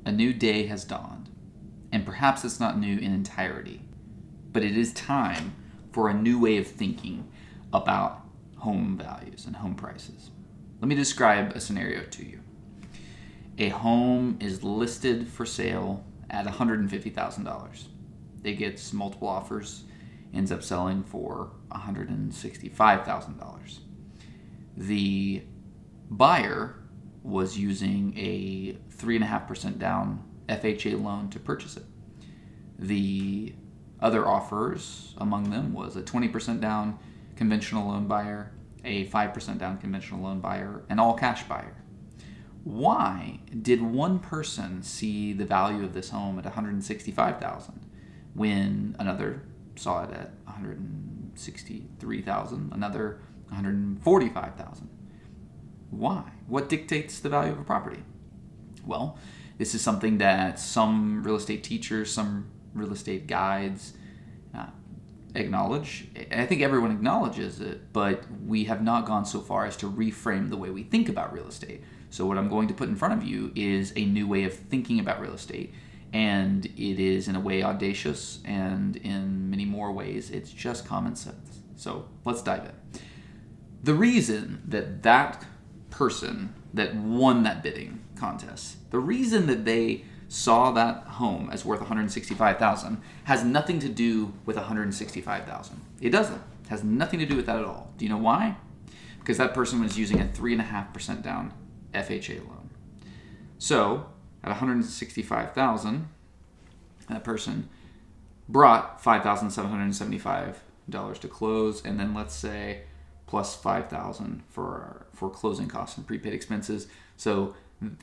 A new day has dawned, and perhaps it's not new in entirety, but it is time for a new way of thinking about home values and home prices. Let me describe a scenario to you. A home is listed for sale at $150,000. It gets multiple offers, ends up selling for $165,000. The buyer was using a 3.5% down FHA loan to purchase it. The other offers among them was a 20% down conventional loan buyer, a 5% down conventional loan buyer, an all cash buyer. Why did one person see the value of this home at $165,000 when another saw it at $163,000, another $145,000? Why? What dictates the value of a property? Well, this is something that some real estate teachers, some real estate guides acknowledge. I think everyone acknowledges it, but we have not gone so far as to reframe the way we think about real estate. So what I'm going to put in front of you is a new way of thinking about real estate, and it is in a way audacious, and in many more ways it's just common sense. So let's dive in. The reason that that person that won that bidding contest, the reason that they saw that home as worth $165,000 has nothing to do with $165,000. It doesn't. It has nothing to do with that at all. Do you know why? Because that person was using a 3.5% down FHA loan. So at $165,000, that person brought $5,775 to close, and then let's say plus $5,000 for closing costs and prepaid expenses. So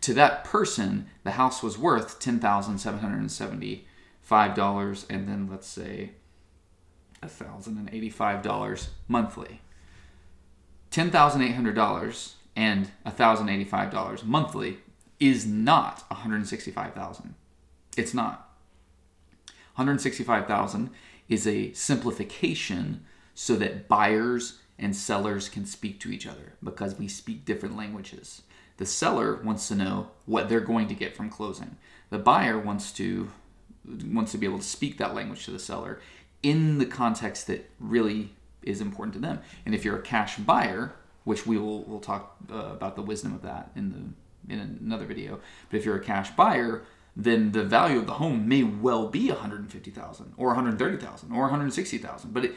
to that person, the house was worth $10,775, and then let's say $1,085 monthly. $10,800 and $1,085 monthly is not $165,000. It's not. $165,000 is a simplification so that buyers and sellers can speak to each other, because we speak different languages. The seller wants to know what they're going to get from closing. The buyer wants to be able to speak that language to the seller in the context that really is important to them. And if you're a cash buyer, which we'll talk about the wisdom of that in another video, but if you're a cash buyer, then the value of the home may well be $150,000 or $130,000 or $160,000, but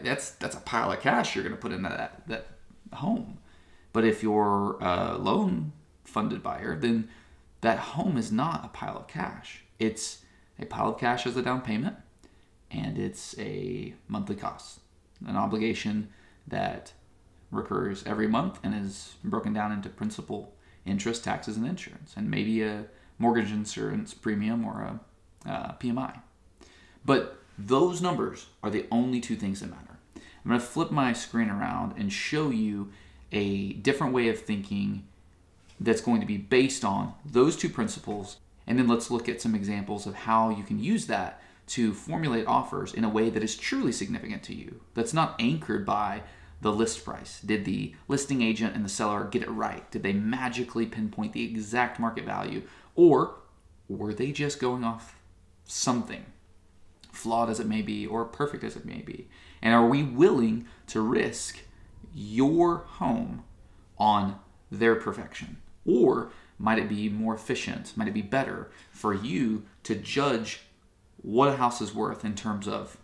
that's a pile of cash you're going to put into that home. But if you're a loan-funded buyer, then that home is not a pile of cash. It's a pile of cash as a down payment, and it's a monthly cost, an obligation that recurs every month and is broken down into principal, interest, taxes, and insurance, and maybe a mortgage insurance premium or a PMI. But those numbers are the only two things that matter. I'm going to flip my screen around and show you a different way of thinking that's going to be based on those two principles, and then let's look at some examples of how you can use that to formulate offers in a way that is truly significant to you, that's not anchored by the list price. Did the listing agent and the seller get it right? Did they magically pinpoint the exact market value? Or were they just going off something, flawed as it may be or perfect as it may be? And are we willing to risk your home on their perfection? Or might it be more efficient? Might it be better for you to judge what a house is worth in terms of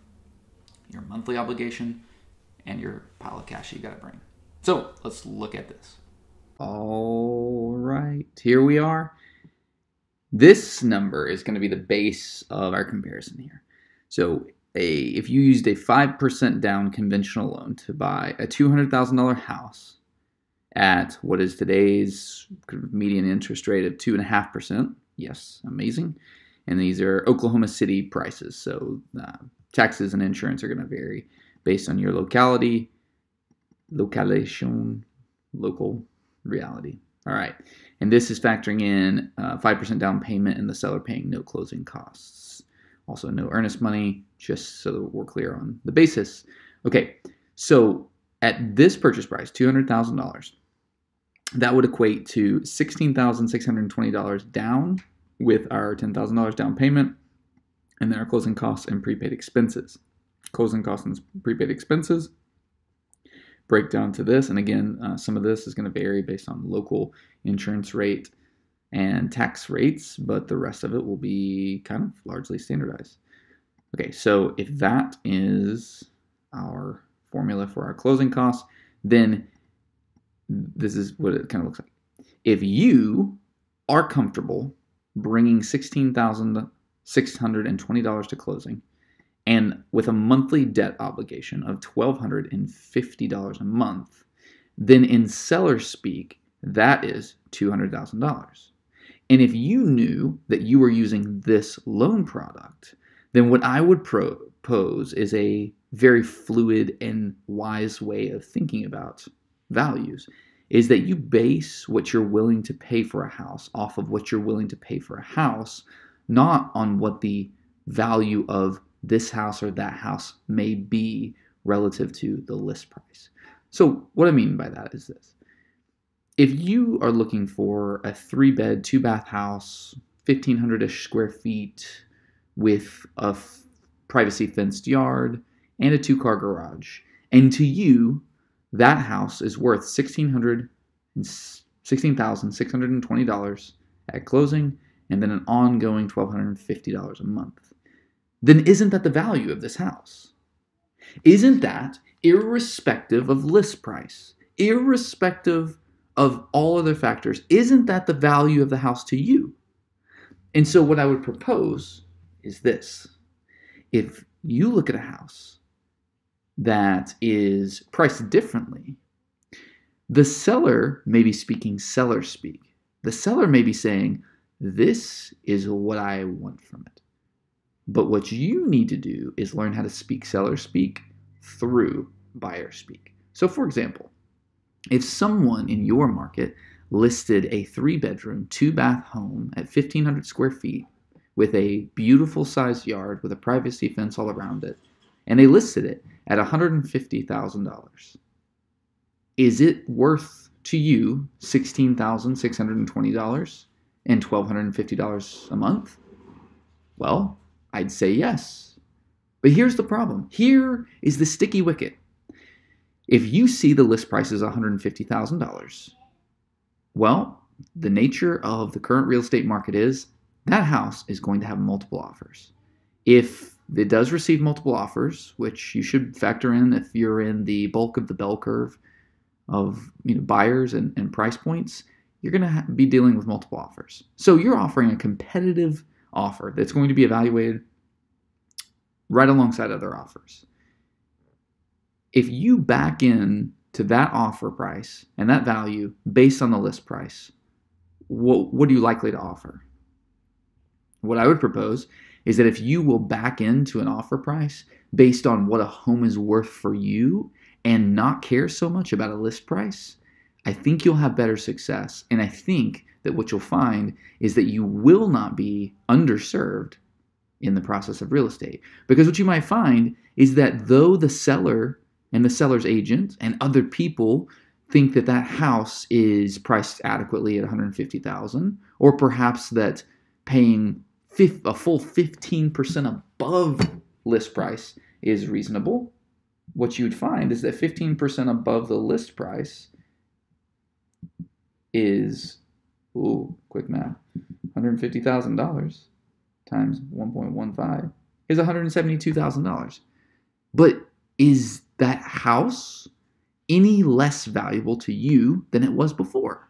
your monthly obligation and your pile of cash you got to bring? So let's look at this. All right, here we are. This number is going to be the base of our comparison here. So if you used a 5% down conventional loan to buy a $200,000 house at what is today's median interest rate of 2.5%, yes, amazing. And these are Oklahoma City prices, so taxes and insurance are going to vary based on your locality, local reality. All right, and this is factoring in 5% down payment and the seller paying no closing costs. Also no earnest money, just so that we're clear on the basis. Okay, so at this purchase price, $200,000, that would equate to $16,620 down with our $10,000 down payment, and then our closing costs and prepaid expenses. Closing costs and prepaid expenses break down to this, and again, some of this is going to vary based on local insurance rate and tax rates, but the rest of it will be kind of largely standardized. Okay, so if that is our formula for our closing costs, then this is what it kind of looks like. If you are comfortable bringing $16,620 to closing, and with a monthly debt obligation of $1,250 a month, then in seller speak, that is $200,000. And if you knew that you were using this loan product, then what I would propose is a very fluid and wise way of thinking about values, is that you base what you're willing to pay for a house off of what you're willing to pay for a house, not on what the value of this house or that house may be relative to the list price. So what I mean by that is this. If you are looking for a 3-bed, 2-bath house, 1,500-ish square feet with a privacy fenced yard and a 2-car garage, and to you, that house is worth $16,620 at closing, and then an ongoing $1,250 a month, then isn't that the value of this house? Isn't that, irrespective of list price, irrespective of all other factors, isn't that the value of the house to you? And so what I would propose is this. If you look at a house that is priced differently, the seller may be speaking seller speak. The seller may be saying, this is what I want from it. But what you need to do is learn how to speak seller speak through buyer speak. So for example, if someone in your market listed a 3-bedroom, 2-bath home at 1,500 square feet with a beautiful sized yard with a privacy fence all around it, and they listed it at $150,000, is it worth to you $16,620 and $1,250 a month? Well, I'd say yes. But here's the problem. Here is the sticky wicket. If you see the list price is $150,000, well, the nature of the current real estate market is that house is going to have multiple offers. If it does receive multiple offers, which you should factor in if you're in the bulk of the bell curve of buyers and price points, you're going to be dealing with multiple offers. So you're offering a competitive offer that's going to be evaluated right alongside other offers. If you back in to that offer price and that value based on the list price, what are you likely to offer? What I would propose is that if you will back into an offer price based on what a home is worth for you and not care so much about a list price, I think you'll have better success. And I think that what you'll find is that you will not be underserved in the process of real estate. Because what you might find is that though the seller and the seller's agent and other people think that that house is priced adequately at $150,000, or perhaps that paying a full 15% above list price is reasonable, what you'd find is that 15% above the list price is, quick math, $150,000 times 1.15 is $172,000. But is that house any less valuable to you than it was before?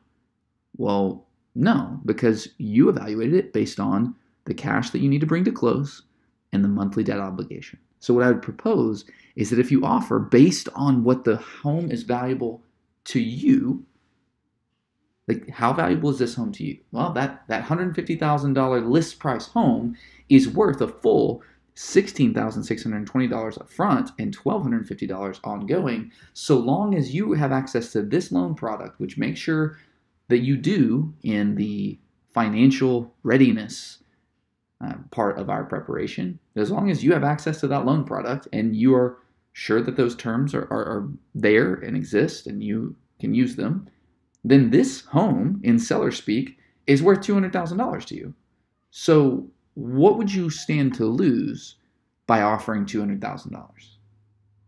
Well, no, because you evaluated it based on the cash that you need to bring to close and the monthly debt obligation. So what I would propose is that if you offer based on what the home is valuable to you, like how valuable is this home to you? Well, that $150,000 list price home is worth a full $16,620 up front and $1,250 ongoing, so long as you have access to this loan product, which makes sure that you do in the financial readiness part of our preparation. As long as you have access to that loan product and you are sure that those terms are there and exist and you can use them, then this home in seller speak is worth $200,000 to you. So what would you stand to lose by offering $200,000?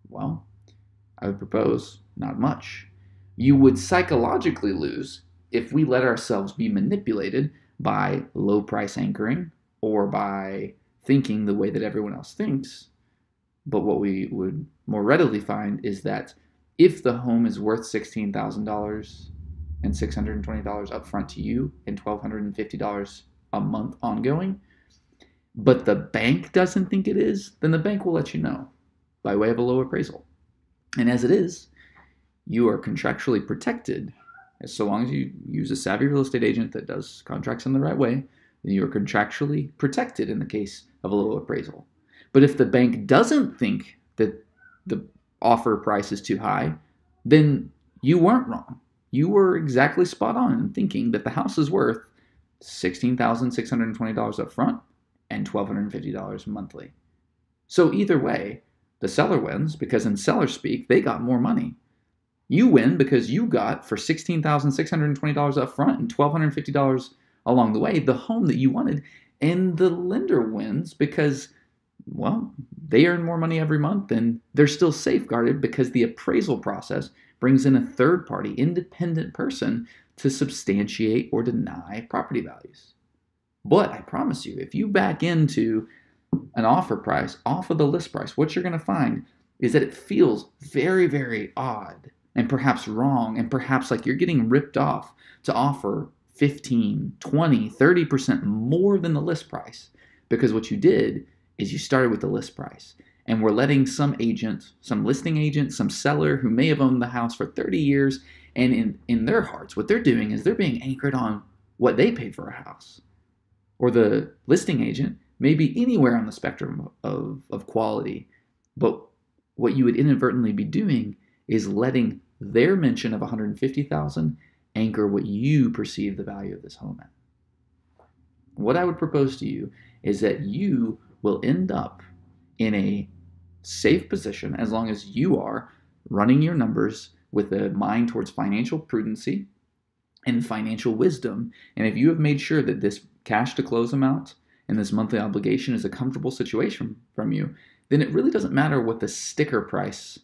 Well, I would propose not much. You would psychologically lose if we let ourselves be manipulated by low price anchoring or by thinking the way that everyone else thinks. But what we would more readily find is that if the home is worth $16,000 and $620 upfront to you and $1,250 a month ongoing, but the bank doesn't think it is, then the bank will let you know by way of a low appraisal. And as it is, you are contractually protected. So long as you use a savvy real estate agent that does contracts in the right way, then you are contractually protected in the case of a low appraisal. But if the bank doesn't think that the offer price is too high, then you weren't wrong. You were exactly spot on in thinking that the house is worth $16,620 up front and $1,250 monthly. So either way, the seller wins because in seller speak, they got more money. You win because you got for $16,620 up front and $1,250 along the way the home that you wanted. And the lender wins because, well, they earn more money every month and they're still safeguarded because the appraisal process brings in a third-party independent person to substantiate or deny property values. But I promise you, if you back into an offer price off of the list price, what you're going to find is that it feels very, very odd and perhaps wrong and perhaps like you're getting ripped off to offer 15, 20, 30% more than the list price, because what you did is you started with the list price. And we're letting some agent, some listing agent, some seller who may have owned the house for 30 years, and in their hearts, what they're doing is they're being anchored on what they paid for a house. Or the listing agent may be anywhere on the spectrum of quality, but what you would inadvertently be doing is letting their mention of $150,000 anchor what you perceive the value of this home at. What I would propose to you is that you will end up in a safe position as long as you are running your numbers with a mind towards financial prudency and financial wisdom. And if you have made sure that this cash to close amount and this monthly obligation is a comfortable situation from you, then it really doesn't matter what the sticker price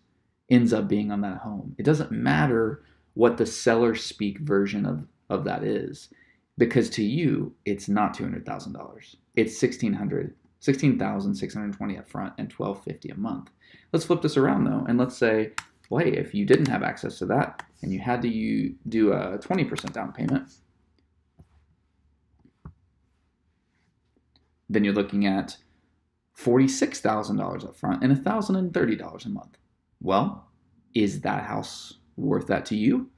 ends up being on that home. It doesn't matter what the seller speak version of that is, because to you, it's not $200,000. It's $16,620 up front and $1,250 a month. Let's flip this around though, and let's say, well, hey, if you didn't have access to that and you had to do a 20% down payment, then you're looking at $46,000 up front and $1,030 a month. Well, is that house worth that to you?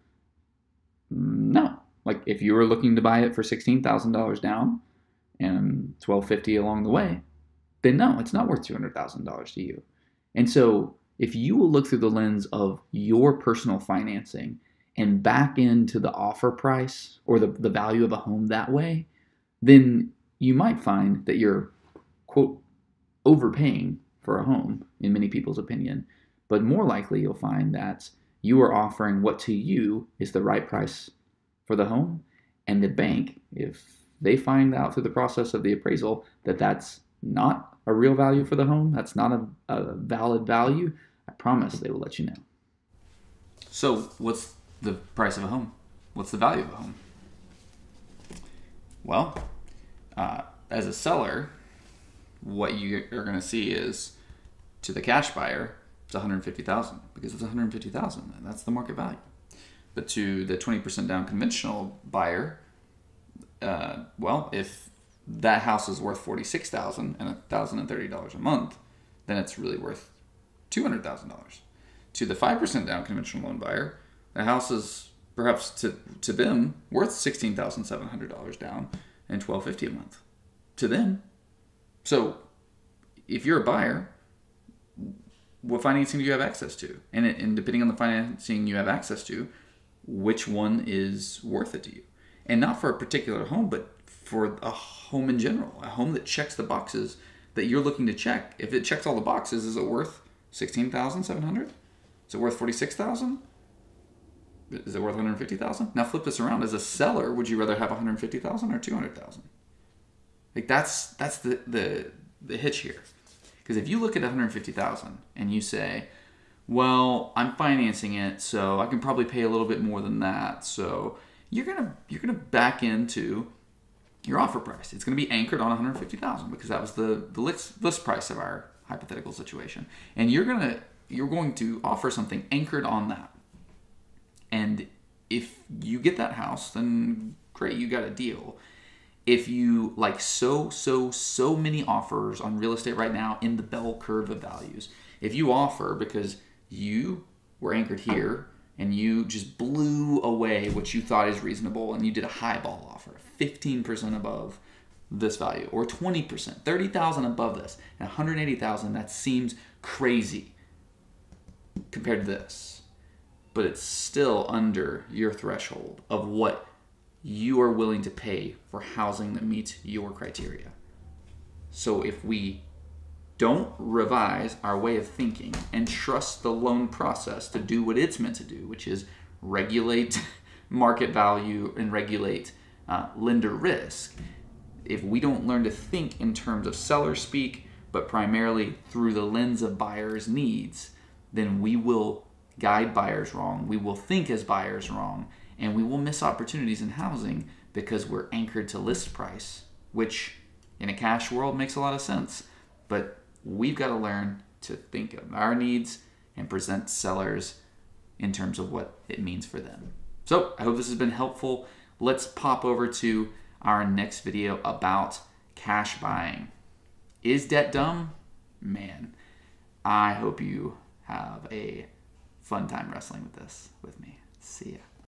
No. Like if you were looking to buy it for $16,000 down and $1,250 along the way, then no, it's not worth $200,000 to you. And so if you will look through the lens of your personal financing and back into the offer price or the value of a home that way, then you might find that you're, quote, overpaying for a home in many people's opinion. But more likely you'll find that you are offering what to you is the right price for the home. And the bank, if they find out through the process of the appraisal that that's not a real value for the home, that's not a valid value, I promise they will let you know. So what's the price of a home? What's the value of a home? Well, as a seller, what you are going to see is to the cash buyer, it's $150,000 because it's $150,000 and that's the market value. But to the 20% down conventional buyer, well, if that house is worth $46,000 and $1,030 a month, then it's really worth $200,000. To the 5% down conventional loan buyer, the house is perhaps to them worth $16,700 down and $1,250 a month. To them. So if you're a buyer, what financing do you have access to? And depending on the financing you have access to, which one is worth it to you? And not for a particular home, but for a home in general, a home that checks the boxes that you're looking to check. If it checks all the boxes, is it worth $16,700? Is it worth $46,000? Is it worth $150,000? Now flip this around. As a seller, would you rather have $150,000 or $200,000? Like that's the hitch here. Because if you look at 150,000 and you say, well, I'm financing it, so I can probably pay a little bit more than that. So you're gonna back into your offer price. It's gonna be anchored on 150,000 because that was the list price of our hypothetical situation. And you're going to offer something anchored on that. And if you get that house, then great, you got a deal. If you like so many offers on real estate right now in the bell curve of values, if you offer because you were anchored here and you just blew away what you thought is reasonable and you did a highball offer, 15% above this value, or 20%, 30,000 above this, and 180,000, that seems crazy compared to this. But it's still under your threshold of what you are willing to pay for housing that meets your criteria. So if we don't revise our way of thinking and trust the loan process to do what it's meant to do, which is regulate market value and regulate lender risk, if we don't learn to think in terms of seller speak, but primarily through the lens of buyers' needs, then we will guide buyers wrong, we will think as buyers wrong, and we will miss opportunities in housing because we're anchored to list price, which in a cash world makes a lot of sense. But we've got to learn to think of our needs and present sellers in terms of what it means for them. So I hope this has been helpful. Let's pop over to our next video about cash buying. Is debt dumb? Man, I hope you have a fun time wrestling with this with me. See ya.